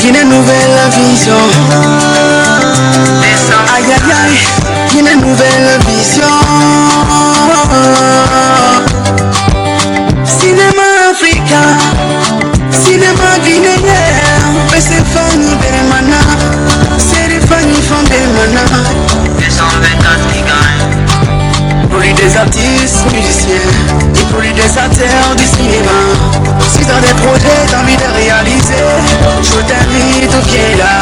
Une nouvelle vision. Aïe aïe aïe, une nouvelle vision. Cinéma africain, cinéma guinéen. C'est Fanny Belmana, c'est les Fanny Fandelmana. 224 qui gagnent. Pour lui des artistes musiciens et pour lui des acteurs du cinéma. Si t'as des projets, t'as envie de réaliser, je t'invite au pied là.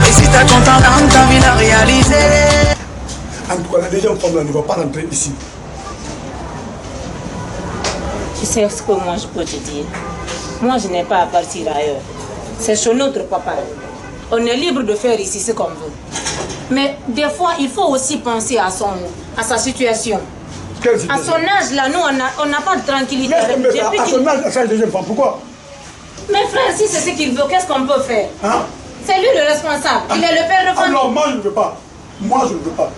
Et si t'as ton talent, t'as envie de réaliser. En tout cas, la deuxième femme là ne va pas rentrer ici. Tu sais ce que moi je peux te dire. Moi je n'ai pas à partir ailleurs. C'est chez notre papa. On est libre de faire ici ce qu'on veut. Mais des fois, il faut aussi penser à sa situation. À son âge là, nous on n'a pas de tranquillité. Mais à son âge, à sa deuxième femme, pourquoi? Mais frère, si c'est ce qu'il veut, qu'est-ce qu'on peut faire? Hein? C'est lui le responsable. Il est le père de famille. Non, moi je ne veux pas. Moi je ne veux pas.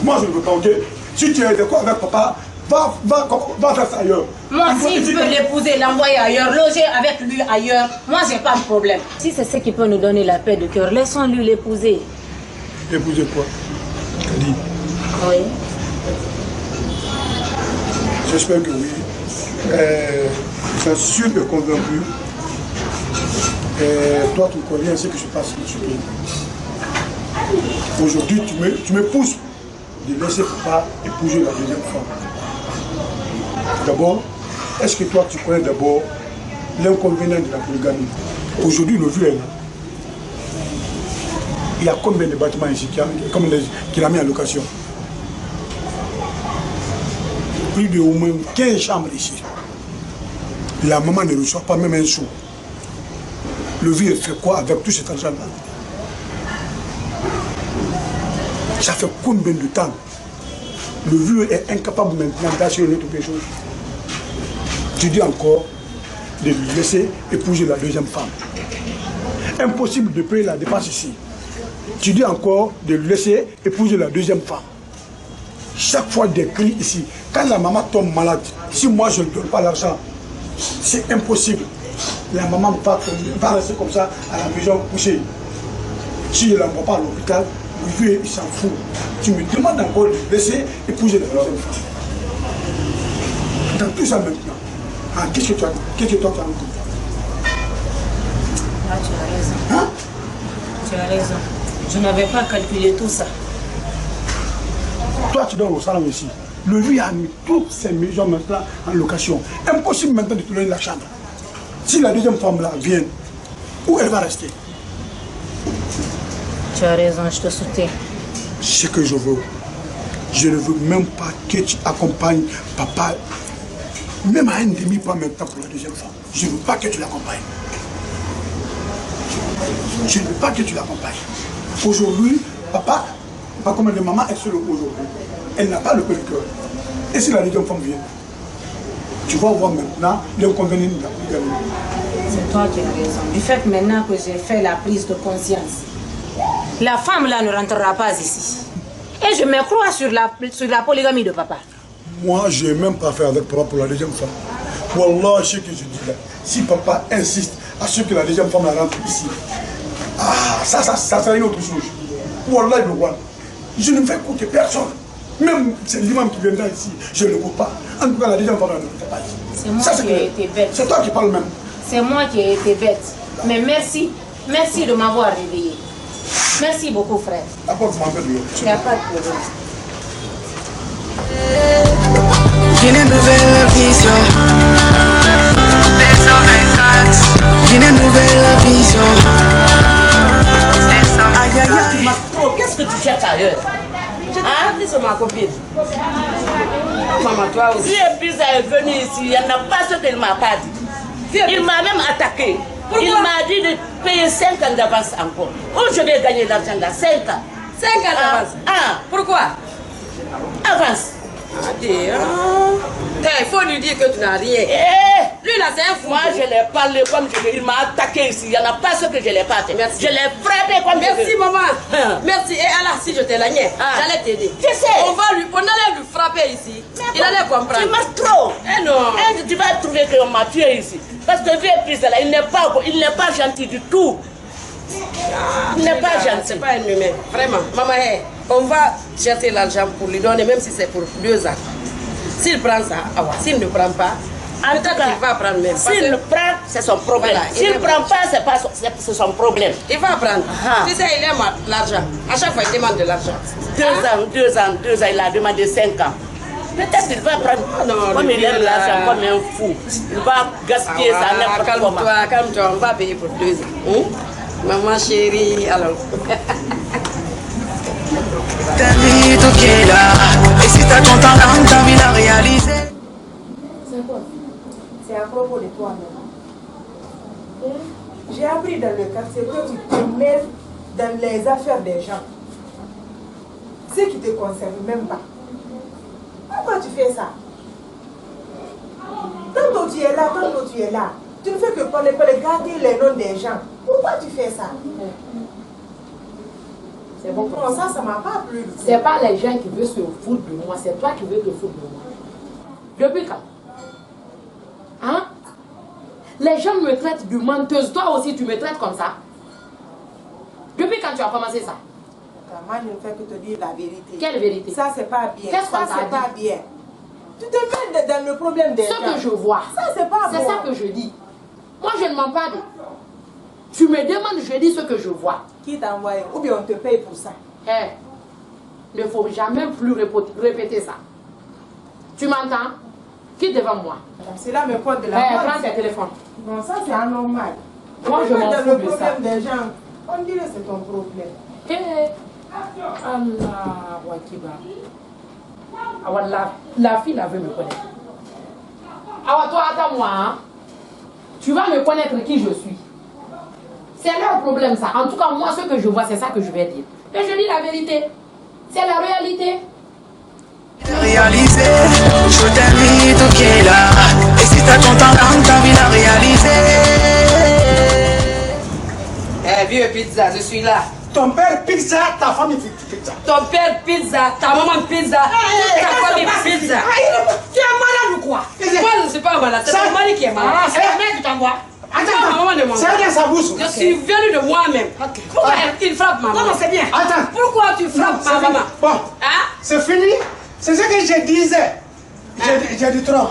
Moi je ne veux pas, ok? Si tu es d'accord avec papa, va faire ça ailleurs. Moi, si je peux l'épouser, l'envoyer ailleurs, loger avec lui ailleurs, moi j'ai pas de problème. Si c'est ce qui peut nous donner la paix de cœur, laissons-lui l'épouser. Épouser quoi? Kadi? Oui. J'espère que oui. Je suis sûr et convaincu. Toi, tu connais ce que je passe sur toi. Aujourd'hui, tu me pousses de laisser papa épouser la deuxième femme. D'abord, est-ce que toi, tu connais d'abord l'inconvénient de la polygamie? Aujourd'hui, le vieux est là. Il y a combien de bâtiments ici qu'il a mis en location? Plus de au moins 15 chambres ici. La maman ne reçoit pas même un sou. Le vieux fait quoi avec tout cet argent-là? Ça fait combien de temps? Le vieux est incapable maintenant d'assurer quelque chose. Tu dis encore de lui laisser épouser la deuxième femme. Impossible de payer la dépense ici. Tu dis encore de lui laisser épouser la deuxième femme. Chaque fois des cris ici. Quand la maman tombe malade, si moi je ne donne pas l'argent, c'est impossible. La maman va rester comme ça à la maison couchée. Si je ne l'envoie pas à l'hôpital, le vieux il s'en fout. Tu me demandes encore de laisser épouser la deuxième femme. Dans tout ça maintenant, qu'est-ce que toi tu as entendu? Ah, tu as raison. Hein? Tu as raison. Je n'avais pas calculé tout ça. Toi, tu dors au salon ici. Le vieux a mis toutes ces maisons maintenant en location. Impossible maintenant de te donner la chambre. Si la deuxième femme là vient, où elle va rester? Tu as raison, je te soutiens. Ce que je veux, je ne veux même pas que tu accompagnes papa, même à un demi-point maintenant pour la deuxième femme. Je ne veux pas que tu l'accompagnes. Je ne veux pas que tu l'accompagnes. Aujourd'hui, papa, pas comme de maman est seule aujourd'hui. Elle n'a pas le peu de cœur. Et si la deuxième femme vient, tu vas voir maintenant l'inconvénient de la polygamie. C'est toi qui as raison. Du fait maintenant que j'ai fait la prise de conscience, la femme là ne rentrera pas ici. Et je me crois sur la polygamie de papa. Moi, je n'ai même pas fait avec papa pour la deuxième femme. Wallah, ce que je dis là, si papa insiste à ce que la deuxième femme la rentre ici, ça sera une autre chose. Wallah, je ne fais écouter personne. Même c'est l'imam qui viendra ici, je ne l'écoute pas. En tout cas, la deuxième femme ne le fait pas ici. C'est moi qui ai été bête. C'est toi qui parles même. C'est moi qui ai été bête. Mais merci. Merci de m'avoir réveillé. Merci beaucoup, frère. Apporte-moi un peu de l'eau. Il n'y a pas de problème. Une nouvelle vision. Une nouvelle vision. Aïe aïe aïe. Qu'est-ce que tu cherches ailleurs? Hein? C'est ma copine. Maman, toi aussi. Si Ebiza est venu ici, elle n'a pas ce qu'elle m'a pas dit. Il m'a même attaqué. Pourquoi? Il m'a dit de payer 5 ans d'avance encore. Où je vais gagner l'argent là? 5 ans. 5 ans d'avance? Pourquoi? Avance. Il faut lui dire que tu n'as rien. Lui là, c'est un fou. Moi, je l'ai parlé comme je l'ai. Il m'a attaqué ici. Il n'y en a pas ce que je l'ai pas fait. Merci. Je l'ai frappé comme Merci, je l'ai. maman. Merci. Et alors, si je t'ai la niais, j'allais t'aider. Je sais. On allait lui frapper ici. Il allait comprendre. Tu marches trop. Eh non. Tu vas trouver qu'on m'a tué ici. Parce que vieux fils là, il n'est pas gentil du tout. Il n'est pas gentil. C'est pas un humain. Vraiment. Maman, on va chercher l'argent pour lui donner, même si c'est pour 2 ans. S'il prend ça, s'il ne prend pas, En tout cas, il va prendre même. s'il le prend, c'est son problème. Voilà, S'il ne prend pas, c'est son problème. Il va prendre. Tu sais, il aime l'argent. À chaque fois, il demande de l'argent. 2 ans, il a demandé 5 ans. Peut-être qu'il va prendre. Non, comme il aime l'argent, comme un fou. Il va gaspiller ça n'importe comment. Calme-toi, on va payer pour 2 ans. Maman chérie, alors. T'as mis tout qui est là. Et si t'as content, t'as envie de la réaliser. C'est quoi? C'est à propos de toi-même. J'ai appris dans le quartier que tu te mêles dans les affaires des gens. Ce qui ne te concerne même pas. Pourquoi tu fais ça? Tantôt tu es là, tantôt tu es là. Tu ne fais que parler, garder les noms des gens. Pourquoi tu fais ça? C'est bon. Non, ça m'a pas plu. C'est pas les gens qui veulent se foutre de moi, c'est toi qui veux te foutre de moi. Depuis quand? Hein? Les gens me traitent de menteuse. Toi aussi, tu me traites comme ça? Depuis quand tu as commencé ça? Moi, je ne fais que te dire la vérité. Quelle vérité? Ça, c'est pas bien. Qu'est-ce qu'on Ça, t'a c'est pas dit? bien. Tu te mets dans le problème des gens. Ce que je vois. Ça, c'est pas bon. C'est ça que je dis. Moi, je ne mens pas. Tu me demandes, je dis ce que je vois. Qui t'a envoyé? Ou bien on te paye pour ça. Ne faut jamais plus répéter ça. Tu m'entends? Quitte devant moi. Cela me porte de la Prends tes téléphones. Non, ça c'est anormal. Moi, je m'en dans fous le de ça. problème des gens. On dirait que c'est ton problème. Allah, Wakiba. La fille, là, veut me connaître. Awa, toi, attends-moi. Hein? Tu vas me connaître qui je suis. C'est leur problème, ça. En tout cas, moi, ce que je vois, c'est ça que je vais dire. Et je dis la vérité. C'est la réalité. Réaliser, je t'ai mis tout qui est là. Et si t'as content, t'as envie de la réaliser. Vieux pizza, je suis là. Ton père pizza, ta famille pizza. Ton père pizza, ta maman pizza, ta famille pizza. Tu es malade ou quoi? Moi, je ne suis pas malade, c'est ton mari qui est malade. C'est la mère qui t'envoie. Attends, maman ne m'envoie. C'est dans sa bouche. Je suis venu de moi-même. Pourquoi il frappe ma maman? Non, c'est bien. Attends. Pourquoi tu frappes ma maman? Bon, Hein? c'est fini. C'est ce que je disais. J'ai dit trop.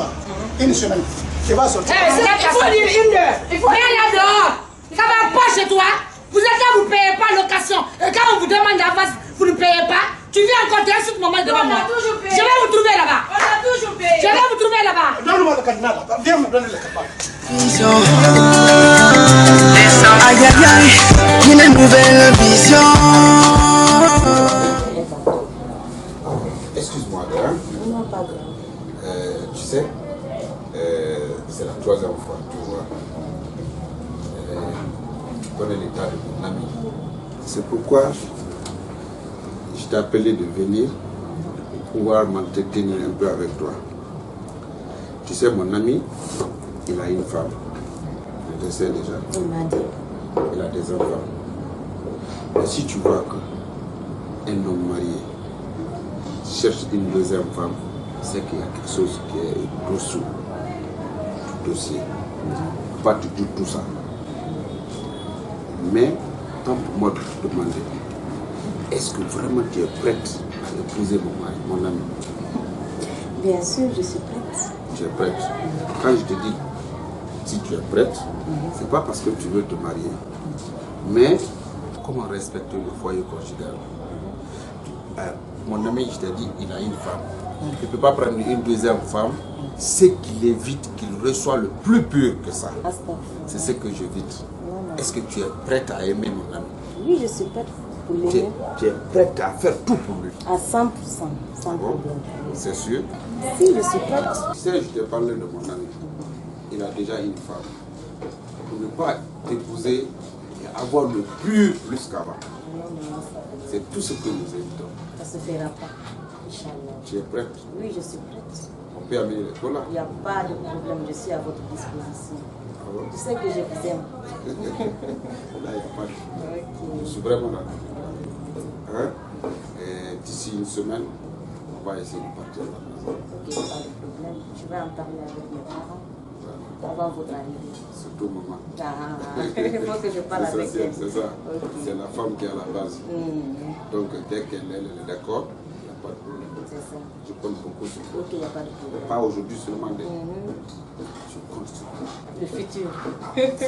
Une semaine. Tu vas sortir. Il faut dire une heure. Il faut rien là dehors. Ça va pas chez toi. Vous êtes là, vous ne payez pas location. Et quand on vous demande d'avance, vous ne payez pas. Tu viens encore un seul moment devant moi. Je vais vous trouver là-bas. On a toujours payé. Je vais vous trouver là-bas. Donne-moi le cadenas là. Viens me donner le cadenas. Vision. Aïe aïe aïe, une nouvelle vision. Excuse-moi, hein? Non, pas grave. Tu sais, c'est la 3e fois, tu vois. Tu connais l'état de mon ami. C'est pourquoi je t'ai appelé de venir pour pouvoir m'entretenir un peu avec toi. Tu sais, mon ami, il a une femme. Je le sais déjà. Il m'a dit. Il a des enfants. Et si tu vois qu'un homme marié cherche une 2e femme, c'est qu'il y a quelque chose qui est dessous du dossier. Pas du tout tout ça. Mais, tant pour moi de te demander, est-ce que vraiment tu es prête à épouser mon mari, mon ami? Bien sûr, je suis prête. Tu es prête. Quand je te dis si tu es prête, c'est pas parce que tu veux te marier, mais comment respecter le foyer conjugal? Mon ami, je t'ai dit, il a une femme. Il ne peut pas prendre une 2e femme. C'est qu'il évite, qu'il reçoit le plus pur que ça. C'est ce que j'évite. Est-ce que tu es prête à aimer mon ami? Oui, je suis prête pour l'aimer. Tu es prête à faire tout pour lui? À 100%, sans Bon, problème. c'est sûr. Si, je suis prête. Tu sais, je t'ai parlé de mon ami. Il a déjà une femme. Pour ne pas t'épouser et avoir le pur plus qu'avant. C'est tout ce que nous évitons. Ça se fera pas. Inch'Allah. Tu es prête? Oui, je suis prête. On peut amener les colas. Il n'y a pas de problème, je suis à votre disposition. Ah ouais? Tu sais que je vous aime. Là, il n'y a pas de... Ok. Je suis vraiment là. Hein? Et d'ici une semaine, on va essayer de partir à la maison. Ok, pas de problème. Je vais en parler avec mes parents avant votre arrivée. Surtout maman. Ah, il faut que je parle avec elle. C'est ça. Ok. C'est la femme qui est à la base. Donc dès qu'elle est d'accord, il n'y a pas de problème. C'est ça. Je compte beaucoup sur toi. Ok, il n'y a pas de problème. Pas aujourd'hui seulement, mais je compte sur toi. Le futur. Ok.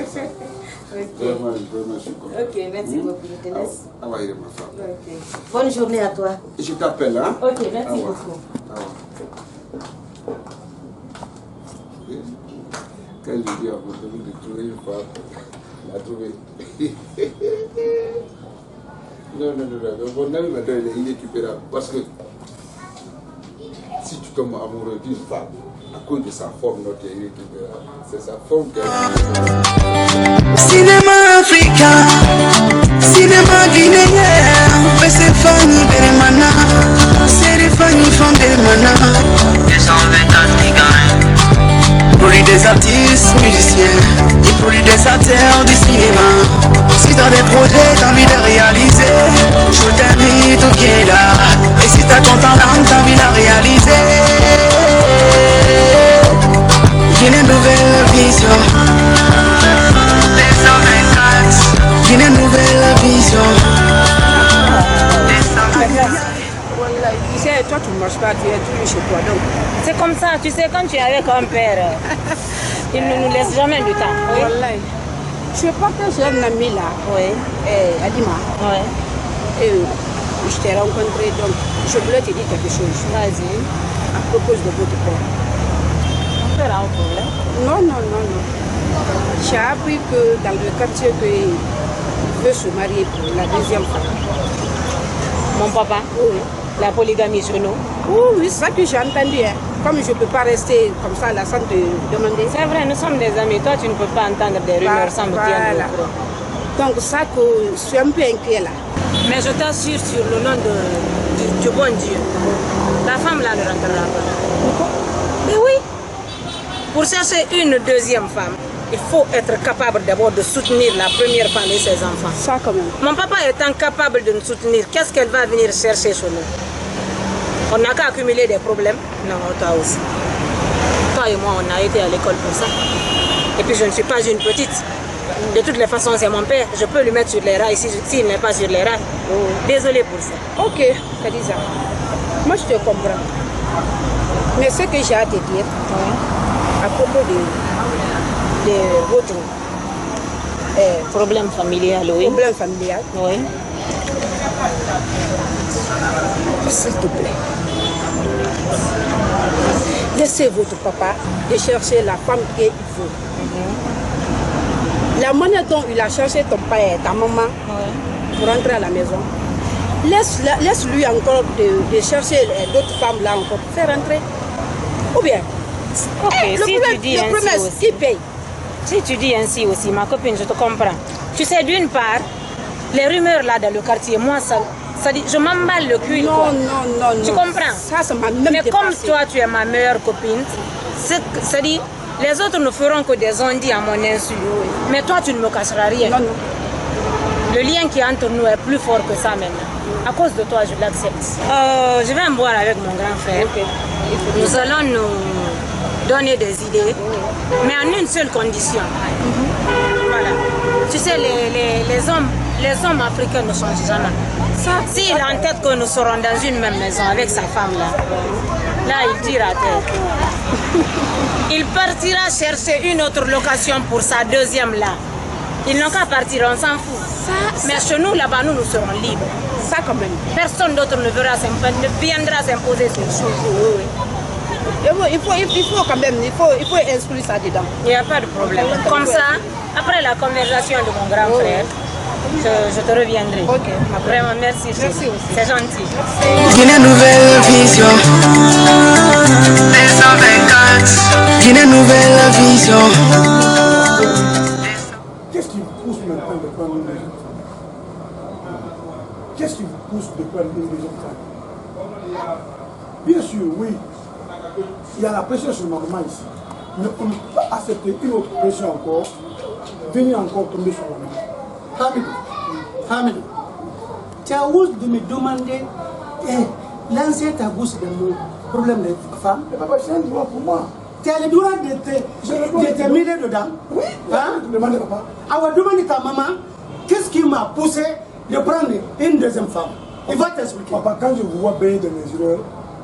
Vraiment, je suis content. Ok, merci beaucoup. Je te laisse. Ah ouais, il est ma femme. Ok. Bonne journée à toi. Je t'appelle, hein? Ok, merci beaucoup. Ah ouais. Quand je dis à mon ami de trouver une femme, il a trouvé. non. Mon ami maintenant, il est inéquipérable. Parce que si tu tombes amoureux d'une femme, à cause de sa forme, notre est inéquipérable. C'est sa forme qui est. Cinéma africain, cinéma guinéen, c'est Fanny Bermana, c'est les Fanny Fondemana. 224 qui gagnent. Pour lui des artistes, musiciens, et pour lui des acteurs du cinéma. Si t'as des projets, t'as envie de réaliser, je t'invite au pied là. Et si t'as ton talent, t'as envie de réaliser. J'ai une nouvelle vision. 224. J'ai une nouvelle vision. Tu sais, toi tu ne marches pas, tu es toujours chez toi. Donc. C'est comme ça, tu sais, quand tu es avec un père, il ne nous laisse jamais du temps. Oui. Wallahi. Je partais chez un ami là, Adima. Oui. Et je t'ai rencontré, donc je voulais te dire quelque chose. Vas-y. À propos de votre père. Mon père a un problème? Non. J'ai appris que dans le quartier qu'il veut se marier pour la deuxième fois. Mon papa? Oui. La polygamie chez nous? Oui, c'est ça que j'ai entendu. Hein. Comme je ne peux pas rester comme ça là sans te demander. C'est vrai, nous sommes des amis. Toi, tu ne peux pas entendre des rumeurs sans me dire. Donc ça que je suis un peu inquiet là. Mais je t'assure sur le nom du bon Dieu, la femme là ne rentrera pas. Mais oui, pour chercher une deuxième femme, il faut être capable d'abord de soutenir la première femme et ses enfants. Ça quand même. Mon papa étant capable de nous soutenir, qu'est-ce qu'elle va venir chercher chez nous? On n'a qu'à accumuler des problèmes. Non, toi aussi. Toi et moi, on a été à l'école pour ça. Et puis je ne suis pas une petite. De toutes les façons, c'est mon père. Je peux lui mettre sur les rails s'il n'est pas sur les rails. Désolée pour ça. Ok, Khadija. Moi, je te comprends. Mais ce que j'ai à te dire, à propos de votre problème familial, oui. Problème familial. Oui. S'il te plaît. Laissez votre papa de chercher la femme qu'il veut. La manière dont il a cherché ton père, ta maman, pour rentrer à la maison, laisse-lui encore de chercher d'autres femmes là encore pour faire rentrer. Ou bien, si tu dis ainsi aussi. Qui paye? Si tu dis ainsi aussi, ma copine, je te comprends. Tu sais, d'une part, les rumeurs là dans le quartier, moi, ça dit, je m'emballe le cul. Non. Tu comprends? Ça m'a même Mais dépassé. comme toi, tu es ma meilleure copine, ça dit, les autres ne feront que des ondits à mon insu. Mais toi, tu ne me cacheras rien. Non. Le lien qui est entre nous est plus fort que ça maintenant. À cause de toi, je l'accepte. Je vais en boire avec mon grand frère. Okay. Nous allons nous donner des idées, mais en une seule condition. Voilà. Tu sais, les hommes africains ne changent jamais. S'il a en tête que nous serons dans une même maison avec sa femme là, il tire à terre. Il partira chercher une autre location pour sa deuxième là. Ils n'ont qu'à partir, on s'en fout. Mais chez nous, là-bas, nous serons libres. Ça quand même. Personne d'autre ne viendra s'imposer sur nous. Il faut quand même, il faut inscrire ça dedans. Il n'y a pas de problème. Comme ça, après la conversation de mon grand frère, je te reviendrai. Ok. Vraiment, merci. Merci aussi. C'est gentil. J'ai une nouvelle vision. 224. J'ai une nouvelle vision. Qu'est-ce qui vous pousse maintenant de prendre une maison? Qu'est-ce qui vous pousse de prendre une maison? Bien sûr, oui. Il y a la pression sur ma maman ici. Mais on ne peut pas accepter une autre pression encore, venir encore tomber sur la maman. Hamidou, tu as osé de me demander lancer ta bouche dans mon problème de femme. Mais papa, c'est un droit pour moi. Tu as le droit de te mêler dedans. Oui, demandez papa. Alors demande ta maman, qu'est-ce qui m'a poussé de prendre une deuxième femme? Il va t'expliquer. Papa, quand je vous vois baigner dans mes erreurs,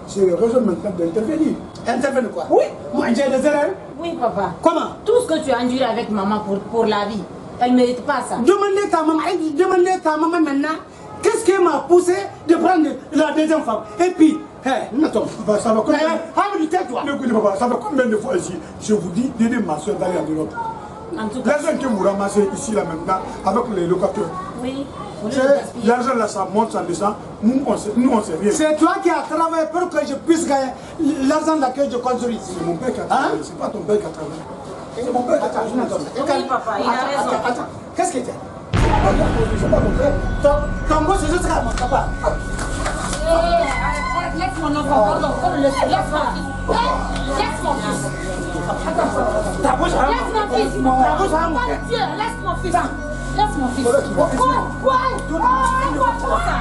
j'ai raison maintenant d'intervenir. Intervenir quoi? Oui. Moi j'ai des erreurs. Oui, papa. Comment? Tout ce que tu as enduré avec maman pour la vie, elle ne mérite pas ça. Demandez ta maman maintenant, qu'est-ce qui m'a poussé de prendre la deuxième femme? Et puis, attends, Papa, ça va combien tais-toi. Écoutez, papa, ça va combien de fois ici? Je vous dis d'aider ma soeur d'aller en Europe. En tout cas. L'argent que vous ramassez ici, là, maintenant, avec les locataires. Oui. L'argent là, ça monte, ça descend. Nous, on sait rien. C'est toi qui as travaillé pour que je puisse gagner l'argent là que je construis ici. C'est mon père qui a travaillé, c'est pas ton père qui a travaillé. C'est mon père qui a travaillé. Oui, papa, il a raison. Attends, qu'est-ce que tu as? C'est pas ton père. Ton gosse, c'est juste à mon papa. Laisse mon enfant, pardon, laisse mon fils. Ta bouche, Laisse mon fils. Laisse mon fils. Laisse mon fils. Quoi? Quoi ça?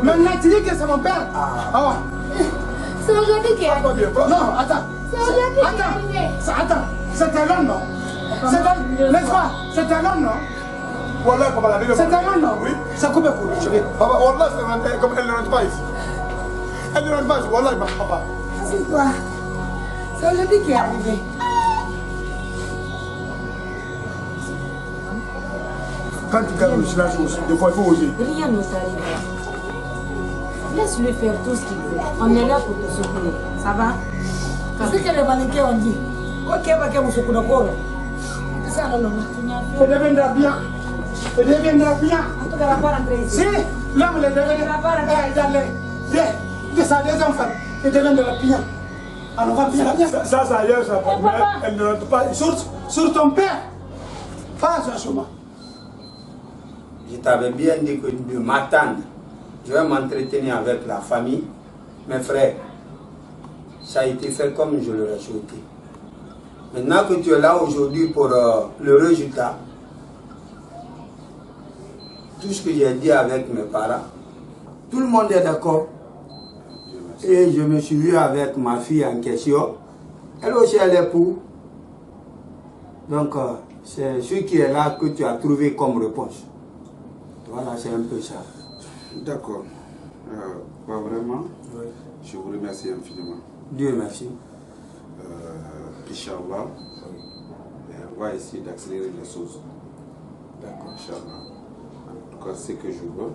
Maintenant, tu dis que c'est mon père. C'est aujourd'hui qu'il est arrivé. Non, attends. C'est aujourd'hui qu'il est arrivé. Attends, c'était l'homme, non? N'est-ce pas? C'était l'homme, non? Voilà, papa, la C'est un homme, non? Oui. Ça coupe court, chérie. Papa, Wallah, c'est comme elle ne rentre pas ici. Elle ne rentre pas ici, Wallah, papa. C'est quoi? C'est aujourd'hui qu'il est arrivé. Quand tu gardes le silence aussi, des fois, il faut oser. Rien ne t'arrivera. Laisse-lui faire tout ce qu'il veut. On est là pour te secourir. Ça va? C'est ce que les mannequins ont dit. Ok, ok, mon secours d'accord. C'est ça, non, non. Elle deviendra bien. Elle deviendra bien. En tout cas, elle va pas rentrer ici. Si, l'homme le deviendra de sa deuxième femme. Elle deviendra bien. Alors, on va bien la bien. Ça, ailleurs, ça va. Elle ne rentre pas ici. Sur ton père. Pas sur moi. Je t'avais bien dit que de m'attendre, je vais m'entretenir avec la famille, mes frères. Ça a été fait comme je l'aurais souhaité. Maintenant que tu es là aujourd'hui pour le résultat, tout ce que j'ai dit avec mes parents, tout le monde est d'accord. Et je me suis vu avec ma fille en question. Elle aussi, elle est pour. Donc, c'est ce qui est là que tu as trouvé comme réponse. Voilà, c'est un peu ça. D'accord. Pas vraiment. Oui. Je vous remercie infiniment. Dieu merci. Inch'Allah, on va essayer d'accélérer les choses. D'accord. Inch'Allah. En tout cas, ce que je veux,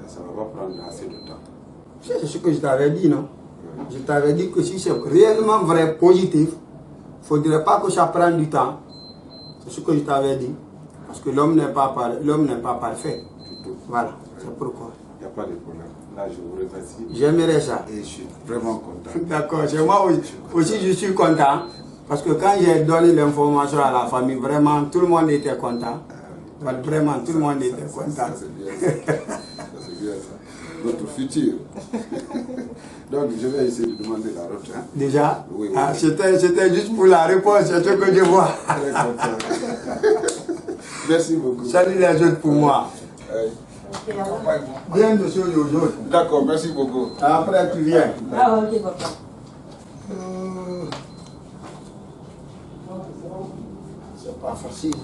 ça ne va pas prendre assez de temps. C'est ce que je t'avais dit, non? Oui. Je t'avais dit que si c'est réellement vrai, positif, il ne faudrait pas que ça prenne du temps. C'est ce que je t'avais dit. Parce que l'homme n'est pas parfait. Voilà, c'est pourquoi. Il n'y a pas de problème. Là, je vous remercie. J'aimerais ça. Et je suis vraiment content. D'accord, c'est moi aussi, je suis content. Parce que quand j'ai donné l'information à la famille, vraiment, tout le monde était content. Vraiment, tout le monde était content. Ça, c'est bien ça. C'est bien ça. Notre futur. Donc, je vais essayer de demander la route. Hein. Déjà? Oui, oui. Ah, c'était juste pour la réponse, c'est ce que je vois. Très content. Merci beaucoup. Salut les autres pour moi. Bien de choses aux autres. D'accord, merci beaucoup. Après, tu viens. Ah, ok, papa. C'est pas facile.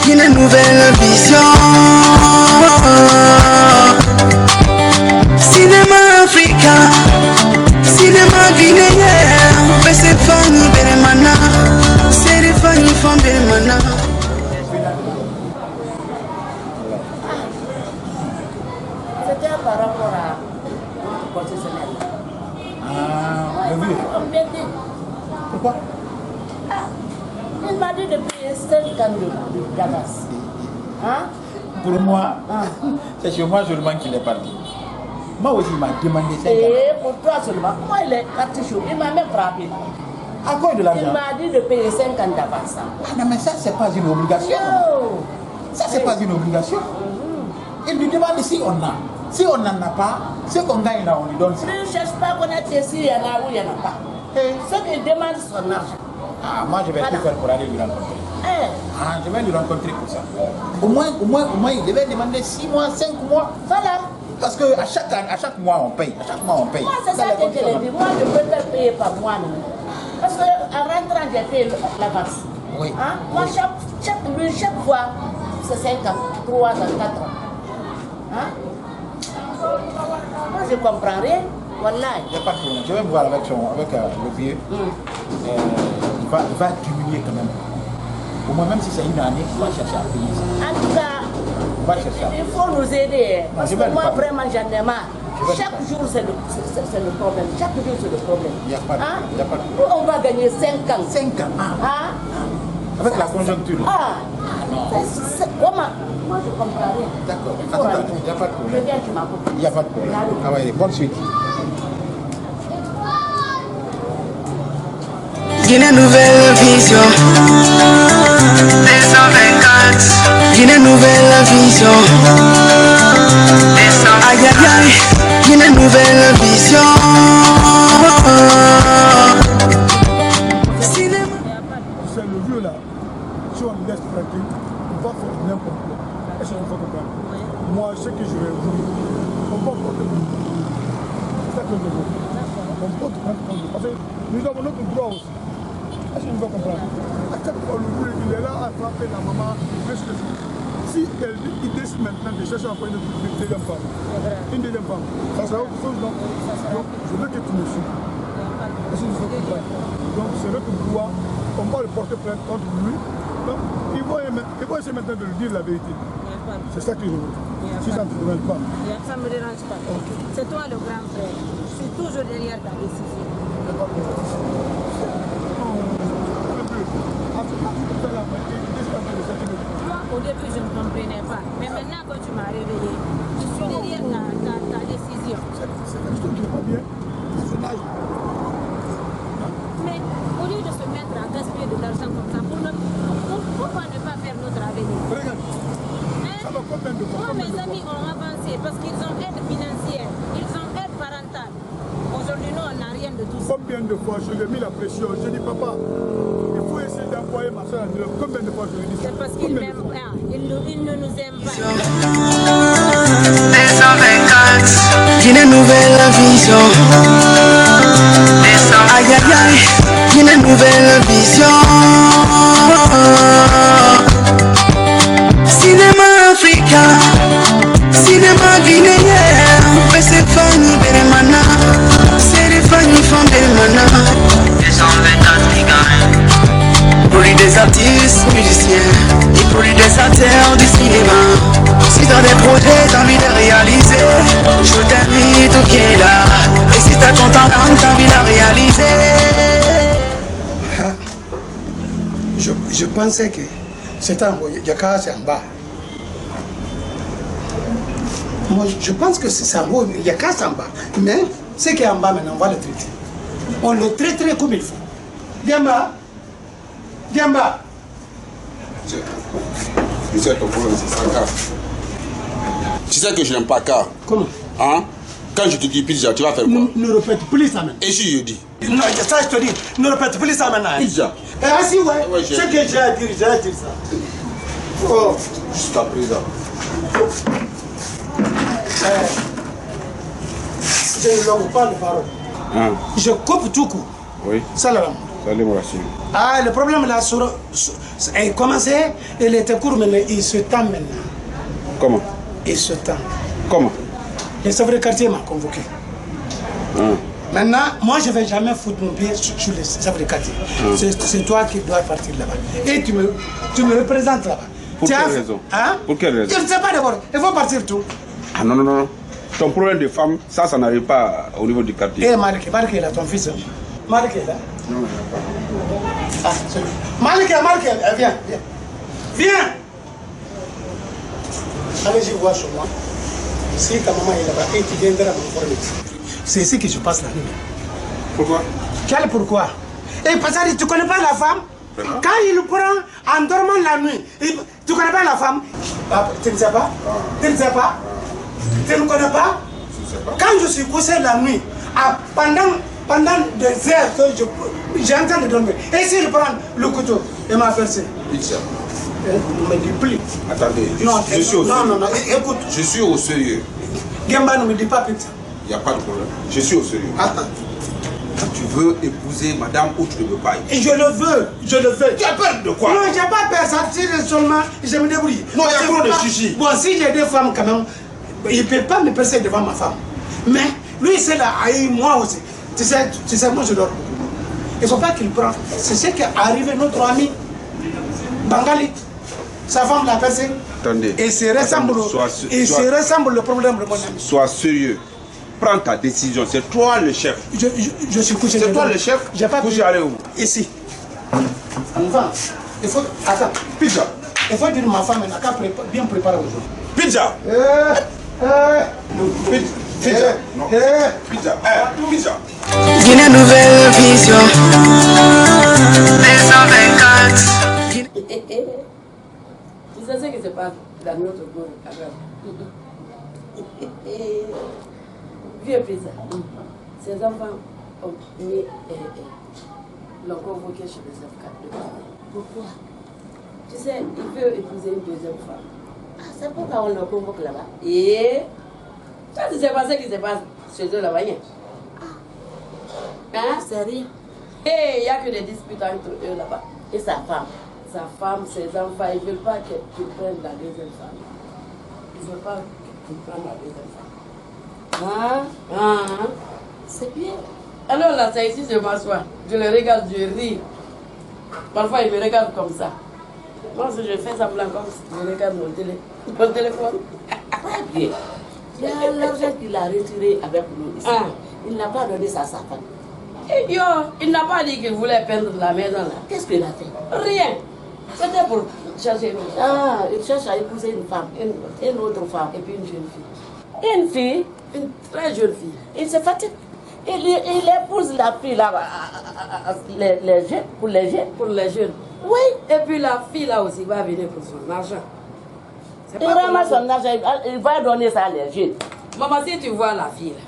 Une nouvelle vision. Cinéma africain, cinéma guinéen. Mais c'est Fanny Beremana, c'est les Fanny Fan Beremana. C'était par rapport à notre concessionnaire. Ah, oui. Pourquoi? Il m'a dit de payer 5 cannes de Damas. Hein? Pour moi, c'est chez moi seulement qu'il est parti. Moi aussi, il m'a demandé 5 cannes. Et pour toi seulement, moi il est parti chaud. Il m'a même frappé. Encore de l'argent. Il m'a dit de payer 5 ans d'avance. Ah non, mais ça, c'est pas une obligation. Ça, c'est pas une obligation. Il lui demande si on a. Si on n'en a pas, ce qu'on gagne là, on lui donne ça. Ne cherche pas à connaître s'il y en a ou il n'y en a pas. Ce qu'il demande, c'est son argent. Ah, moi, je vais tout faire pour aller lui rencontrer. Ah, je vais lui rencontrer pour ça. Au moins, il devait demander 6 mois, 5 mois. Voilà. Parce qu'à chaque mois, on paye. À chaque mois, on paye. Moi, c'est ça que je l'ai dit. Moi, je peux te payer par mois. Parce qu'en rentrant, j'ai fait l'avance. Oui. Hein? Moi, chaque fois, c'est 5 ans, 3 ans, 4 ans. Hein? Moi, je ne comprends rien. Voilà. Il n'y a pas de problème. Je vais voir avec le vieux. Il va diminuer quand même. Au moins, même si c'est une année, il va chercher à payer ça. En tout cas, il faut nous aider. Parce que moi, vraiment, j'en ai marre. Chaque jour, c'est le problème. Chaque jour, c'est le problème. Il n'y a pas de problème. On va gagner 5 ans. 5 ans. Avec la conjoncture. Comment? Moi, je comprends rien. D'accord. Il n'y a pas de problème. Je viens, tu m'accompagnes. Il n'y a pas de problème. Ah ouais, bonne suite. Guinée Nouvelle Vision 224 Guinée Nouvelle Vision Aïe aïe aïe Guinée Nouvelle Vision Cinéma. C'est le vieux là. Si on le laisse tranquille, on va faire n'importe quoi. Est-ce que vous comprenez? Moi, ce que je vais vous dire, on va porter le c'est ça que je veux. On porte le parce que nous avons notre droit aussi. Est-ce que vous comprenez? À chaque fois, le vieux, il est là à frapper la maman. Si il décide maintenant de chercher encore une deuxième femme, ça sera autre chose. Donc, je veux que tu me suives. Est-ce que vous comprenez? Donc, c'est notre droit. On va le porter plainte contre lui. Donc, il va essayer maintenant de lui dire la vérité. C'est ça que je veux. Si ça ne te dérange pas. Ça ne me dérange pas. Okay. C'est toi le grand frère. Je suis toujours derrière ta décision. Moi, au début, je ne comprenais pas. Mais maintenant, quand tu m'as réveillé, je suis derrière ta décision. Mais au lieu de se mettre à gaspiller de l'argent comme ça, pourquoi ne pas faire notre avenir? Moi, mes amis ont avancé parce qu'ils ont aide financière, ils ont aide parentale. Aujourd'hui, nous, on n'a rien de tout ça. Combien de fois je lui ai mis la pression? Je dis, papa, il faut essayer d'envoyer ma soeur à New York. Combien de fois je lui ai dit ça? C'est parce qu'ils m'aiment pas. Ils ne nous aiment pas. 224 Guinée Nouvelle Vision Aïe aïe aïe Guinée Nouvelle Vision Cinéma africain Cinéma guinéen C'est Fanny Beremana C'est les Fanny Fondemana 224 qui gagne Produit des artistes, musiciens Et produit des acteurs du cinéma. Si t'as des projets, t'as envie de réaliser, je t'invite au qui est là. Et si t'as ton talent, t'as envie de réaliser. Je pensais que c'était en haut, Yakara c'est en bas. Moi, je pense que c'est en haut, Yakara c'est en bas. Mais ce qui est en bas maintenant, on va le traiter. On le traiterait comme il faut. Diamba, Diamba. Tu sais ton problème, c'est ça, car. Tu sais que je n'aime pas car. Comment? Hein? Quand je te dis pizza, tu vas faire quoi? Ne répète plus ça maintenant. Et si je dis? Non, ça je te dis, ne répète plus ça maintenant. Pizza. Ah si, ouais, ce que j'ai à dire ça. Oh, jusqu'à présent. Je ne langue pas de parole. Hein? Je coupe tout coup. Oui. Salam. Salut, mon Rachid. Ah, le problème là, il commençait, il était court maintenant, il se tend maintenant. Comment? Il se tend. Comment? Le chef de quartier m'a convoqué. Maintenant, moi je ne vais jamais foutre mon pied sur le chef de quartier. C'est toi qui dois partir là-bas. Et tu me représentes là-bas. Pour quelle raison? Hein? Pour quelle raison? Je ne sais pas d'abord. Il faut partir tout. Ah non, non, non. Ton problème de femme, ça n'arrive pas au niveau du quartier. Eh, Marc est là, ton fils. Marc est là. Non, il n'y a pas. Ah, c'est lui. Marc, viens, viens. Viens! Allez, je vois sur moi. Si ta maman est là-bas et tu viendras m'informer. C'est ce qui se passe la nuit. Pourquoi? Quel pourquoi? Et parce que tu connais pas la femme? Vraiment? Quand il prend en dormant la nuit, tu connais pas la femme? Ah, tu ne sais pas? Tu ne sais pas? Tu ne connais pas? Quand je suis couché la nuit, pendant des heures que j'ai en train de dormir, et s'il prend le couteau, il m'a versé. Pizza. Ne me dis plus. Attendez, je suis au sérieux. Non, écoute. Je suis au sérieux. Gemba ne me dit pas pizza. Il n'y a pas de problème. Je suis au sérieux. Attends. Tu veux épouser madame ou tu ne veux pas épouser? Je le veux, je le veux. Tu as peur de quoi? Non, j'ai pas peur, ça tire seulement, je me débrouille. Non, il y a trop de chichi. Bon, si j'ai des femmes quand même, il ne peut pas me passer devant ma femme. Mais lui, c'est là, et moi aussi. Tu sais, moi je dors. Il ne faut pas qu'il prenne. C'est ce qui est arrivé notre ami Bangali. Sa femme l'a passé. Attendez. Et se ressemble le problème de mon ami. Sois sérieux. Prends ta décision. C'est toi le chef. Je suis couché. C'est toi le chef? J'ai pas couché aller où? Ici. Enfin, il faut. Attends. Pizza. Il faut dire à ma femme, elle n'a qu'à bien préparer aujourd'hui. Pizza. Pizza. Non. Pizza. Pizza. Guinée Nouvelle Vision. 224. Tu sais ce qui se passe dans notre monde. Vieux pizza. Ces enfants ont mis l'ont convoqué chez les avocats. Pourquoi? Tu sais, il veut épouser une deuxième femme. Ah, c'est pourquoi on le convoque là-bas. Et toi, tu sais pas ce qui se passe chez eux là-bas. Hein? C'est rien. Il n'y a que des disputes entre eux là-bas. Et sa femme. Sa femme, ses enfants, ils ne veulent pas qu'ils prennent la deuxième femme. Ils ne veulent pas qu'ils prennent la deuxième femme. C'est bien. Alors là, c'est ici, je m'assois. Je le regarde, je ris. Parfois, il me regarde comme ça. Moi, si je fais semblant comme ça, je regarde mon téléphone. Très bien. Il y a l'argent qu'il a retiré avec nous ici. Il n'a pas donné ça à sa femme. Et il n'a pas dit qu'il voulait peindre la maison là. Qu'est-ce qu'il a fait? Rien. C'était pour chercher une femme. Il cherche à épouser une femme, une autre femme, et puis une jeune fille. Une fille, une très jeune fille. Il se fatigue. Il épouse la fille là, les jeunes, pour les jeunes. Oui, et puis la fille là aussi va venir pour son argent. Il ramasse son argent, il va donner ça à les jeunes. Maman, si tu vois la fille là,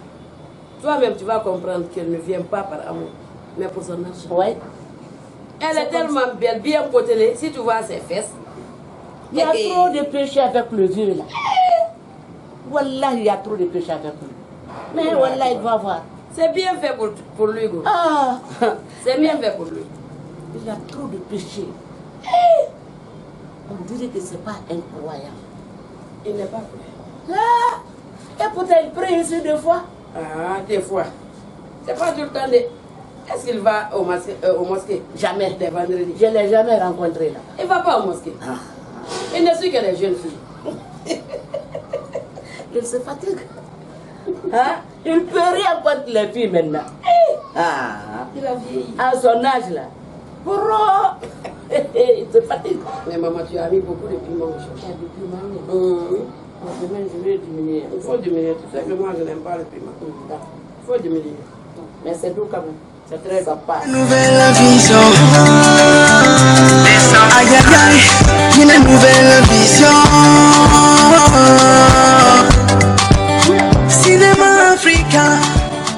toi-même tu vas comprendre qu'elle ne vient pas par amour, mais pour son argent. Oui. Elle est tellement belle, bien potelée, si tu vois ses fesses. Il y a trop de péché avec le vieux là. Wallah, il y a trop de péché avec lui. Mais Wallah, il va voir. C'est bien fait pour lui, go. C'est bien fait pour lui. Il y a trop de péché. On dirait que c'est pas incroyable. Il n'est pas croyant. Et pourtant, il prie ici deux fois. Des fois. C'est pas tout le temps de... Est-ce qu'il va au mosquée? Jamais, les vendredis. Je ne l'ai jamais rencontré là. Il ne va pas au mosquée. Il ne suit que les jeunes filles. Il se fatigue. Il ne peut rien contre les filles maintenant. Il a vieilli. À son âge là. Il se fatigue. Mais maman, tu as mis beaucoup de piment aujourd'hui. Il y a du piment. Je vais diminuer. Il faut diminuer. Tu sais que moi, je n'aime pas le piment. Il faut diminuer. Mais c'est doux quand même. C'est très sympa. Nouvelle vision. Aïe aïe aïe, une nouvelle vision. Cinéma africain.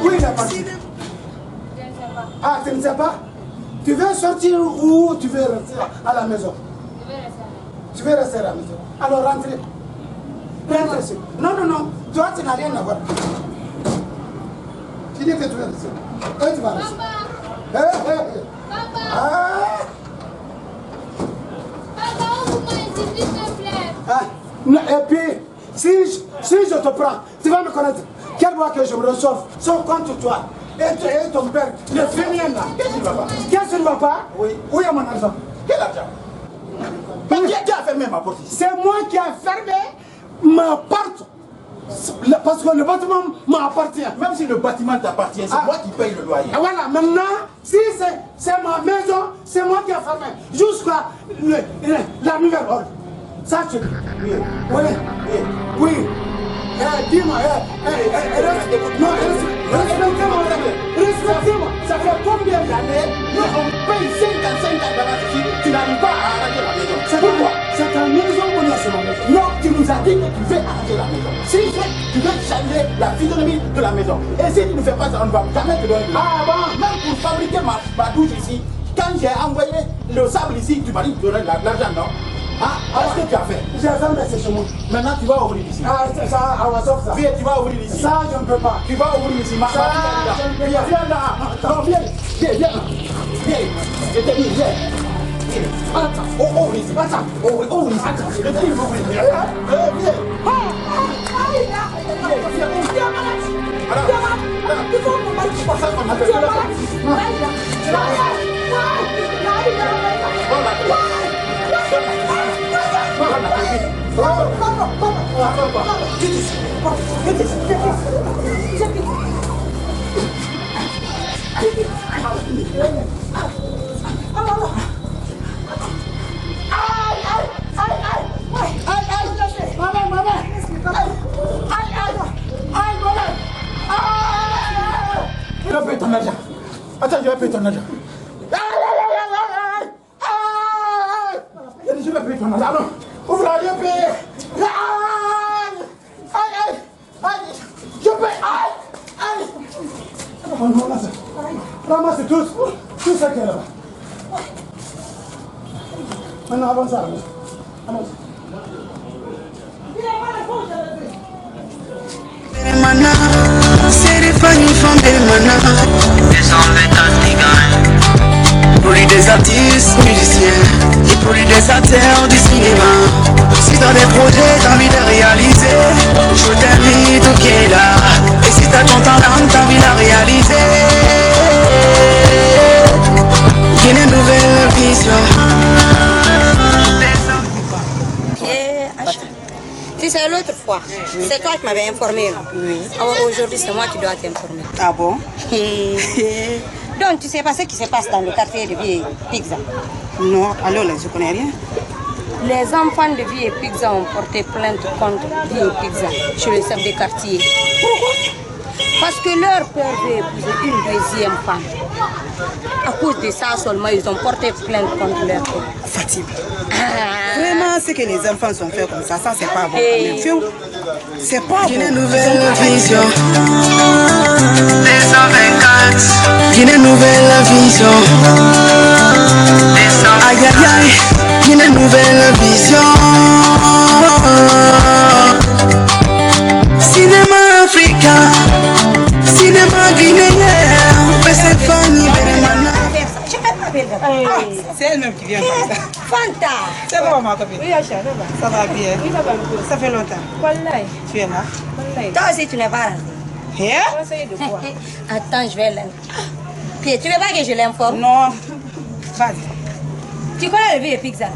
Oui, la partie. Ah, tu ne sais pas? Tu veux sortir ou tu veux rester à la maison? Je vais rester à la maison. Alors rentrez. Rentrez ici. Non, non, non. Toi, tu n'as rien à voir. Tu dis que tu veux rester. Et tu vas rester. Et puis, si je te prends, tu vas me connaître. Quel voit que je me reçoive, sauf contre toi. Et ton père, le féminin là. Qu'est-ce qui ne va pas? Qu'est-ce qui ne va pas? Oui. Où est mon argent? Quel argent? Qui a fermé ma porte? C'est moi qui ai fermé ma porte. Parce que le bâtiment m'appartient. Même si le bâtiment t'appartient, c'est moi qui paye le loyer. Voilà, maintenant, si c'est ma maison, c'est moi qui ai fermé. Jusqu'à la nouvelle ordre. Ça, tu dis. Oui. Oui. Oui. Dis-moi. Non, respectez-moi. Respectez-moi. Ça fait quoi? combien d'années on paye 55 ans d'avance ici, tu n'arrives pas à arranger la maison. C'est pourquoi? C'est ta maison qu'on a sur la maison. Non, tu nous as dit que tu veux arranger la maison. Si tu veux changer la physionomie de la maison. Et si tu ne fais pas ça, on ne va jamais te donner de l'argent. Ah bon? Même pour fabriquer ma douche ici, quand j'ai envoyé le sable ici, tu m'as dit que tu donnerais de l'argent, non? Ah, qu'est-ce que tu as fait? J'ai jamais laissé chez moi. Maintenant, tu vas ouvrir ici. Ah, ça, on va sortir ça. Viens, tu vas ouvrir ici. Ça, je ne peux pas. Tu vas ouvrir ici. Ma Ça, fille est là. Viens là. Non, viens. Viens. Je te dis, viens. Attends, ouvre ici. Attends, ouvre ici. Je te dis, ouvre ici. Viens. Je vais payer ton argent. Attends, je vais payer ton argent. Je vais payer ton argent. Non, ouvre la, je vais payer. Je paye. Ramasse tout ça qui est là-bas. Maintenant, avance ça. Avance. Mana, c'est des familles font des manas. Pour des artistes, musiciens et pour des acteurs du cinéma. Si dans des projets t'as envie de réaliser, je t'invite au qui est là. Et si t'as ton talent, t'as envie de la réaliser. Une nouvelle vision. Si c'est l'autre fois, c'est toi qui m'avais informé. Oui. Alors aujourd'hui, c'est moi qui dois t'informer. Ah bon? Donc, tu sais pas ce qui se passe dans le quartier de Vie et Pizza? Non, alors là, je connais rien. Les enfants de Vie et Pizza ont porté plainte contre Vie et Pizza chez le chef de quartier. Pourquoi? Parce que leur père veut épouser une deuxième femme. À cause de ça seulement, ils ont porté plainte contre leur père. Fatima. Vraiment, ce que les enfants sont faits comme ça c'est pas bon. C'est pas bon. Une nouvelle vision. 224. Une nouvelle vision. Aïe aïe aïe. Une nouvelle vision. Cinéma africain. Cinéma guinéen. C'est Fanny Beremana. C'est elle-même qui vient comme ça. Fanta. C'est bon, ma copine. Oui, Acha, ça va bien. Oui, ça va bien. Ça fait longtemps. Tu es là. Toi aussi, tu n'es pas rentré. Attends, je vais l'informer. Puis, tu veux pas que je l'informe? Non. Vas-y. Tu connais le Vie et Pizza?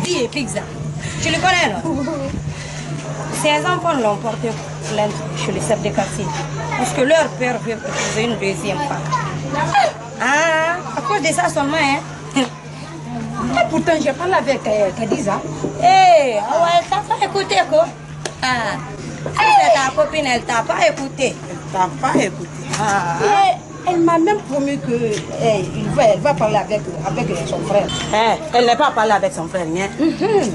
Vie et Pizza. Tu le connais, non? Ces enfants l'ont porté plainte chez le chef de quartier. Parce que leur père veut épouser une deuxième femme. Ah, à cause de ça seulement, hein? Et pourtant, j'ai parlé avec Kadiza. Eh, elle t'a pas écouté, quoi? Ah, si c'est ta copine, elle t'a pas écouté. Elle t'a pas écouté. Ah. Elle m'a même promis qu'elle va parler avec son frère. Elle n'est pas parlé avec son frère, hein?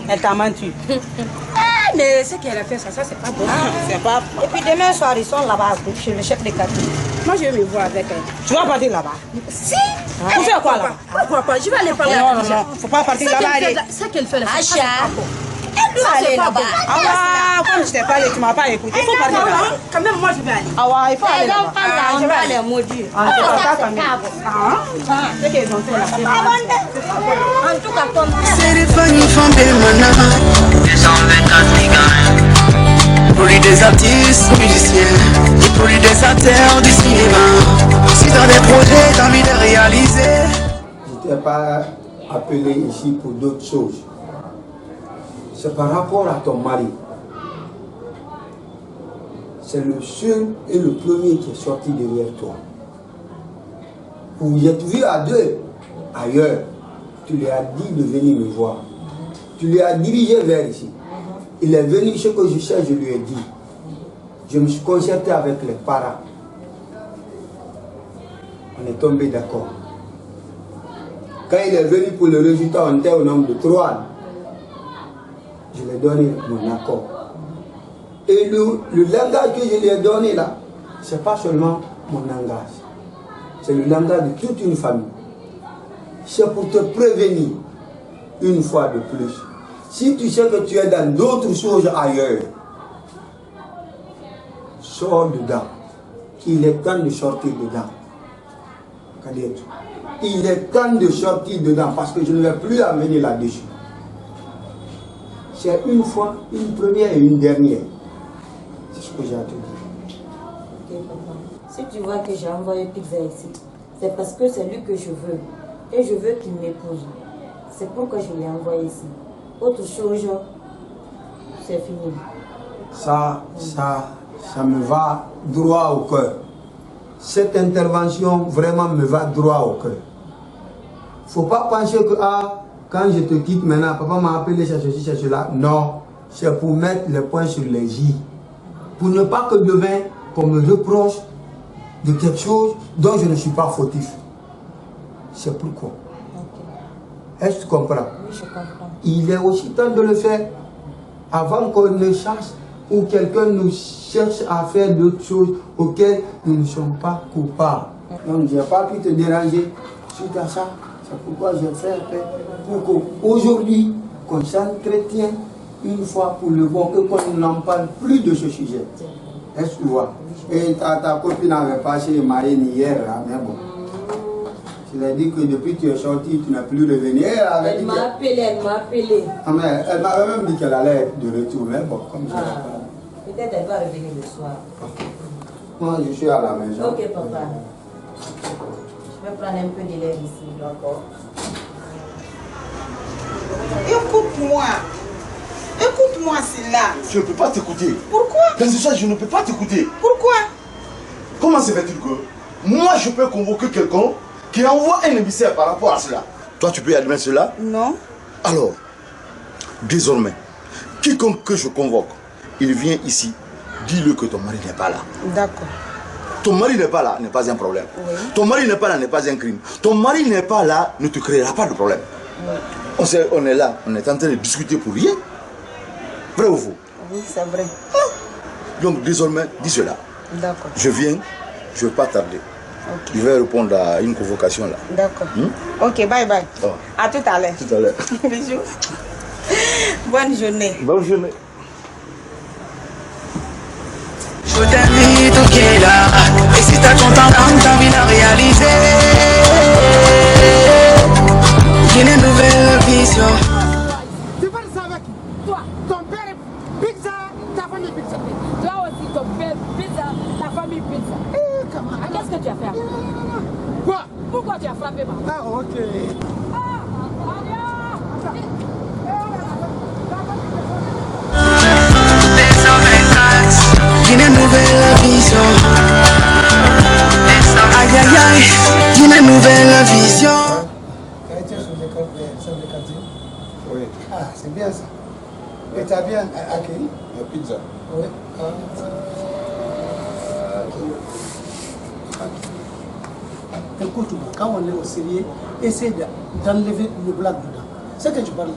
Elle t'a menti. Mais ce qu'elle a fait, ça c'est pas bon. C'est pas bon. Et puis demain soir, ils sont là-bas chez le chef de quartier. Moi, je vais me voir avec elle. Tu vas partir là-bas? Si. Pour faire quoi là-bas? Pourquoi pas? Je vais aller parler avec elle. Non, faut pas partir là-bas. Ce qu'elle fait là, c'est pas bon. Elle doit aller là-bas. Ah, comme je t'ai parlé, tu m'as pas écouté. Il faut partir là-bas. Quand même, moi, je vais aller. Ah ouais, il faut aller là-bas. Je vais aller maudire. C'est qu'ils ont fait là-bas. En tout cas, ton frère. C'est des familles font des manas. 224 gigas. Pour des artistes, musiciens et pour des acteurs du cinéma. Si dans des projets t'as envie de réaliser. Je t'ai pas appelé ici pour d'autres choses. C'est par rapport à ton mari. C'est le seul et le premier qui est sorti derrière toi. Vous vous êtes vus à deux ailleurs. Tu lui as dit de venir me voir. Tu lui as dirigé vers ici. Il est venu, ce que je sais, je lui ai dit. Je me suis concerté avec les parents. On est tombé d'accord. Quand il est venu pour le résultat, on était au nombre de 3. Je lui ai donné mon accord. Et le langage que je lui ai donné là, ce n'est pas seulement mon langage. C'est le langage de toute une famille. C'est pour te prévenir une fois de plus. Si tu sais que tu es dans d'autres choses ailleurs, sors dedans. Il est temps de sortir dedans. Il est temps de sortir dedans parce que je ne vais plus amener là-dessus. C'est une fois, une première et une dernière. C'est ce que j'ai à te dire. Ok, papa. Si tu vois que j'ai envoyé Pizza ici, c'est parce que c'est lui que je veux. Et je veux qu'il m'épouse. C'est pourquoi je l'ai envoyé ici. Autre chose, c'est fini. Ça me va droit au cœur. Cette intervention vraiment me va droit au cœur. Faut pas penser que quand je te quitte maintenant, papa m'a appelé chercher ceci, chercher cela. Non, c'est pour mettre les points sur les i. Pour ne pas que demain, qu'on me reproche de quelque chose dont je ne suis pas fautif. C'est pourquoi. Est-ce que tu comprends? Oui, je comprends. Il est aussi temps de le faire avant qu'on ne cherche ou quelqu'un nous cherche à faire d'autres choses auxquelles nous ne sommes pas coupables. Donc, je n'ai pas pu te déranger suite à ça. C'est pourquoi je fais appel pour qu'aujourd'hui, qu'on s'entretient une fois pour le bon et qu'on n'en parle plus de ce sujet. Est-ce que tu vois? Et ta copine avait passé Marine hier, là, mais bon. Je lui ai dit que depuis que tu es sorti, tu n'as plus revenu. Elle m'a appelé, Ah, mais elle m'avait même dit qu'elle allait être de retour, mais bon, comme ça. Peut-être elle va revenir le soir. Moi, je suis à la maison. Ok, papa. Je vais prendre un peu de l'air ici. D'accord. Écoute-moi. Écoute-moi, Silla. Je ne peux pas t'écouter. Pourquoi? Dans ce soir, je ne peux pas t'écouter. Pourquoi? Comment se fait-il que moi, je peux convoquer quelqu'un qui envoie un émissaire par rapport à cela? Toi, tu peux admettre cela? Non. Alors, désormais, quiconque que je convoque, il vient ici, dis-le que ton mari n'est pas là. D'accord. Ton mari n'est pas là, n'est pas un problème. Oui. Ton mari n'est pas là, n'est pas un crime. Ton mari n'est pas là, ne te créera pas de problème. Oui. On est là, on est en train de discuter pour rien. Vrai ou faux? Oui, c'est vrai. Donc désormais, dis cela. D'accord. Je viens, je ne vais pas tarder. Okay. Je vais répondre à une convocation là. D'accord. Ok, bye bye. Oh. À tout à l'heure. Tout à l'heure. Bisous. Bonne journée. Bonne journée. Je t'invite au Kéla. Et si t'as ton temps, t'as envie de réaliser. J'ai une nouvelle vision. Tu parles ça avec qui? Toi, ton père Pizza, ta famille Pizza. Toi aussi, ton père Pizza, ta famille Pizza. Qu'est-ce que tu as fait? Quoi? Pourquoi tu as frappé maman? Ah, ok. Une nouvelle vision. Aïe aïe aïe, une nouvelle vision. Oui. Ah, c'est bien ça. Et tu as bien accueilli? La pizza. Oui. Écoute-moi, quand on est au sérieux, essaie d'enlever le blague dedans. C'est que je parle là.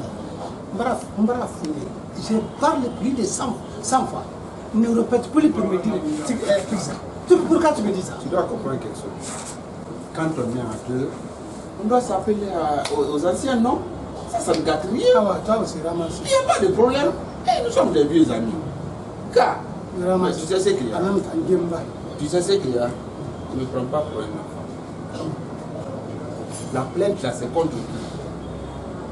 On va fouiller. Je parle plus de 100 fois. Ne répète plus pour me dire pizza. Pourquoi tu me dis ça? Tu dois comprendre quelque chose. Quand on est à deux, on doit s'appeler aux anciens, non? Ça ne gâte rien. Ah ouais, toi aussi, ramasse. Il n'y a pas de problème. Et nous sommes des vieux amis. Car, mais tu sais ce qu'il y a. Tu sais ce qu'il y a. Tu ne prends pas pour un enfant. La plainte là, c'est contre qui?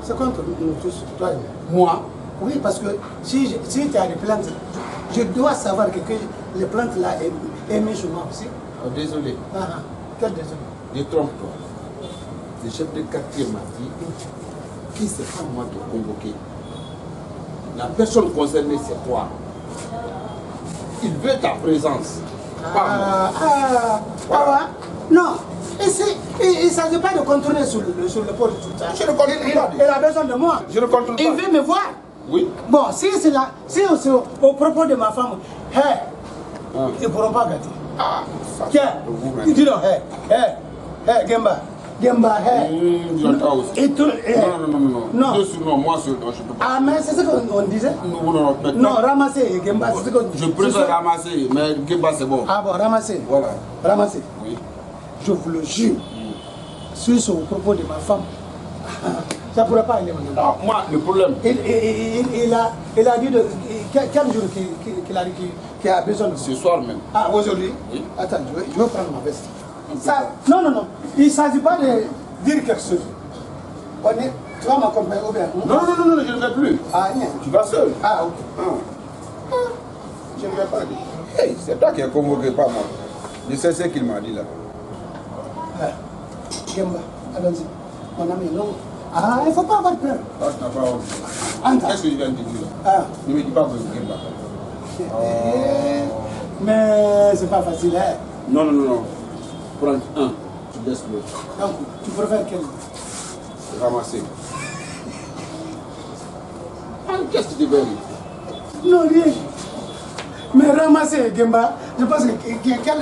C'est contre nous tous, toi et moi. Moi? Oui, parce que si tu as des plaintes, je dois savoir que les plaintes là est mis sur moi aussi. Oh, désolé. Quel désolé? Détrompe-toi. Le chef de quartier m'a dit qui c'est pas moi de convoquer. La personne concernée, c'est toi. Il veut ta présence. Non. Il ne s'agit pas de contrôler sur le port de tout ça. Je ne contrôle pas. Il a besoin de moi. Je ne contrôle pas. Il veut me voir. Oui. Bon, si c'est au propos de ma femme, ils ne pourront pas gâter. Tiens, dis donc, Eh, Gemba. Gemba, J'entends aussi. Et tout, non. Deux sur non, moi seul, non, je peux pas. Ah, mais c'est ce qu'on disait? Non, non, ramasser Gemba, c'est ce qu'on je préfère ramasser, mais Gemba c'est bon. Ah bon, ramasser. Voilà. Ramasser. Oui. Je vous le jure, sur au propos de ma femme, ça ne pourrait pas aller. Ah, moi, le problème. Il a dit de. Quel jour qu'il a besoin de. Ce soir même. Ah, aujourd'hui? Oui. Attends, je vais prendre ma veste. Ça, non. Il ne s'agit pas de dire quelque chose. Tu vas m'accompagner ou bien? Non, je ne vais plus. Ah, non. Tu vas seul. Ah, ok. Je ne vais pas dire. Hey, c'est toi qui as convoqué, pas moi. Je sais ce qu'il m'a dit là. Gemba, allons-y. Mon ami, non. Ah, il ne faut pas avoir peur. Ah, tu n'as pas honte. Qu'est-ce que je viens de te dire là? Ne me dis pas que Gemba. Mais c'est pas facile, hein? Non. Prends un, tu laisses l'autre. Donc, tu préfères quel? Ramasser. Qu'est-ce que tu veux dire? Non, rien. Mais ramasser, Gemba, je pense que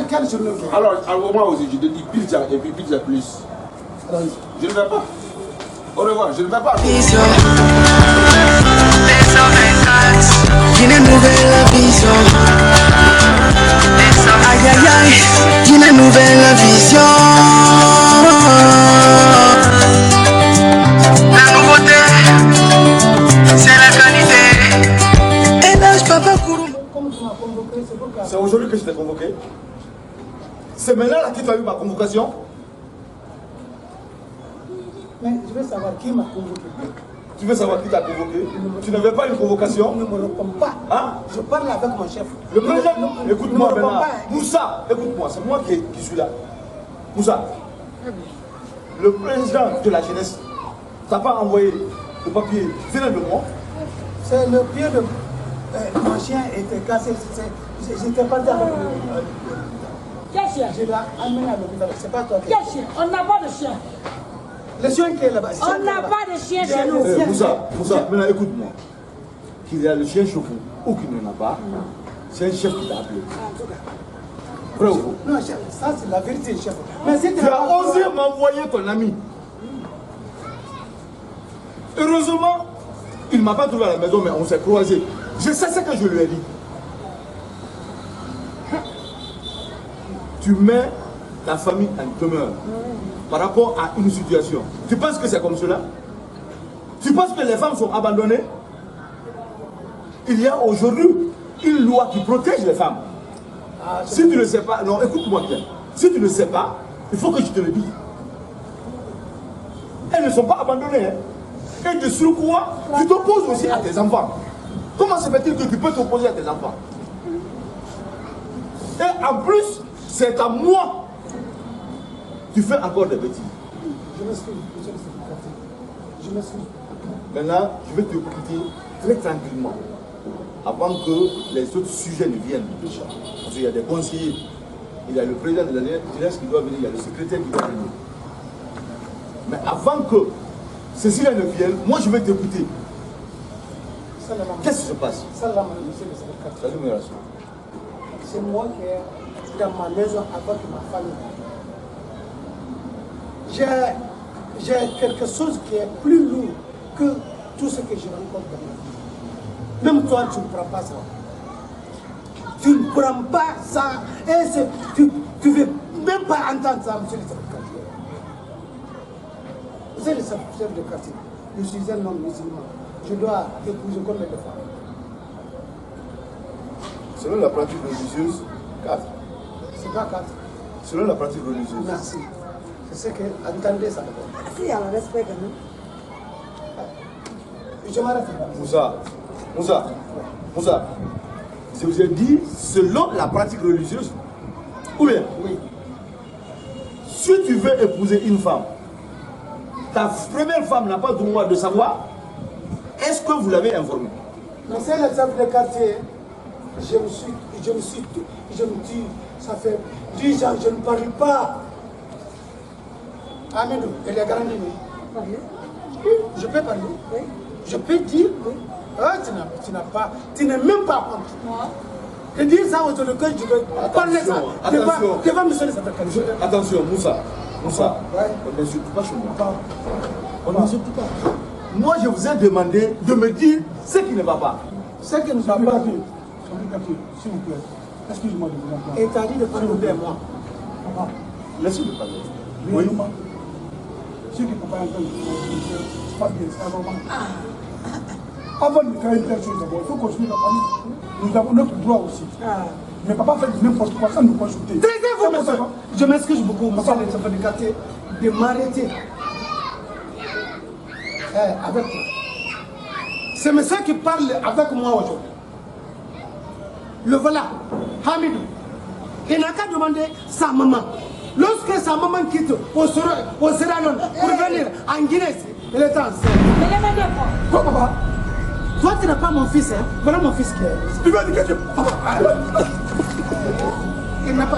quel journée? Alors, moi aussi, je te dis pizza et puis pizza plus. Je ne vais pas. Au revoir, je ne vais pas. Une nouvelle vision. Aïe aïe aïe, une nouvelle vision. La nouveauté, c'est la qualité. Et l'âge papa Kourou. C'est aujourd'hui que je t'ai convoqué. C'est maintenant là que tu as eu ma convocation. Mais je veux savoir qui m'a convoqué. Tu veux savoir qui t'a convoqué? Tu n'avais pas une convocation? Ne me réponds pas. Hein? Je parle avec mon chef. Le président, écoute-moi maintenant. Pas. Moussa, écoute-moi, c'est moi qui suis là. Moussa, le président de la jeunesse t'a pas envoyé le papier venant de moi? C'est le pied de mon chien était cassé. J'étais parti avec Quel chien? Je l'ai amené à l'hôpital. C'est pas toi qui. Quel chien? On n'a pas de chien. Le chien qui est là-bas. On n'a pas de chien chez nous. Moussa, maintenant écoute-moi. Qu'il y a le chien chauffeur ou qu'il n'en a pas, c'est un chef qui t'a appelé. Vrai ou faux? Non, chef, ça c'est la vérité, chef. Mais si tu as osé m'envoyer ton ami. Heureusement, il ne m'a pas trouvé à la maison, mais on s'est croisés. Je sais ce que je lui ai dit. Tu mets ta famille en demeure par rapport à une situation. Tu penses que c'est comme cela? Tu penses que les femmes sont abandonnées? Il y a aujourd'hui une loi qui protège les femmes. Si tu ne sais pas, non, écoute-moi bien. Si tu ne sais pas, il faut que je te le dise. Elles ne sont pas abandonnées. Hein. Et de surcroît, tu t'opposes aussi à tes enfants. Comment se fait-il que tu peux t'opposer à tes enfants? Et en plus, c'est à moi. Tu fais encore des bêtises. Je m'excuse, je m'excuse. Maintenant, je vais te quitter très tranquillement. Avant que les autres sujets ne viennent. Parce qu'il y a des conseillers. Il y a le président de la jeunesse qui doit venir, il y a le secrétaire qui doit venir. Mais avant que ceci-là ne vienne, moi je vais t'écouter. Qu'est-ce qui se passe? Salut, c'est moi qui est dans ma maison avec ma famille. J'ai quelque chose qui est plus lourd que tout ce que je rencontre dans ma vie. Même toi, tu ne prends pas ça. Tu ne prends pas ça. Et tu ne veux même pas entendre ça, monsieur le chef de quartier. Vous êtes le chef de quartier. Je suis un homme musulman. Je dois épouser combien de femmes? Selon la pratique religieuse, 4. C'est pas 4. Selon la pratique religieuse. Merci. C'est ce que entendez ça. Si, il y a le respect quand même. Je m'arrête. Moussa, je vous ai dit selon la pratique religieuse. Ou bien? Oui. Si tu veux épouser une femme, ta première femme n'a pas le droit de savoir. Est-ce que vous l'avez informé? Monsieur le chef de quartier, je me dis, ça fait 10 ans, je ne parle pas. Amidou, elle est grande. Je peux parler? Oui. Je peux dire? Oui. Ah, tu n'es même pas honte. De dire ça aujourd'hui que je veux parler ça devant monsieur le chef de quartier. Attention, Moussa. Bonsoir. On n'insulte pas chez moi. On n'insulte pas. Moi, je vous ai demandé de me dire ce qui ne va pas. Ce qui ne va pas. S'il vous plaît, excusez-moi de vous entendre. Et t'as dit de parler de moi. Papa, laissez-le parler. Oui. Ce que papa est en train de faire, c'est pas bien, c'est un moment. Avant de créer une telle chose d'abord, il faut construire la famille. Nous avons notre droit aussi. Mais papa fait n'importe quoi sans nous consulter. Taisez-vous, monsieur. Je m'excuse beaucoup, monsieur les enfants de quartier, de m'arrêter. Avec toi. C'est monsieur qui parle avec moi aujourd'hui. Le voilà, Hamidou. Il n'a qu'à demander sa maman. Lorsque sa maman quitte au Seranon pour venir en Guinée, elle est enceinte. Quoi, papa? Toi, tu n'es pas mon fils, hein? Voilà mon fils qui est. Tu vas dire que il n'a pas.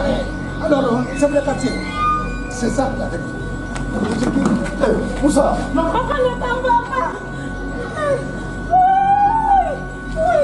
Alors, c'est le quartier. C'est ça la vérité. Moussa. Non, papa ne t'en va pas. Oui.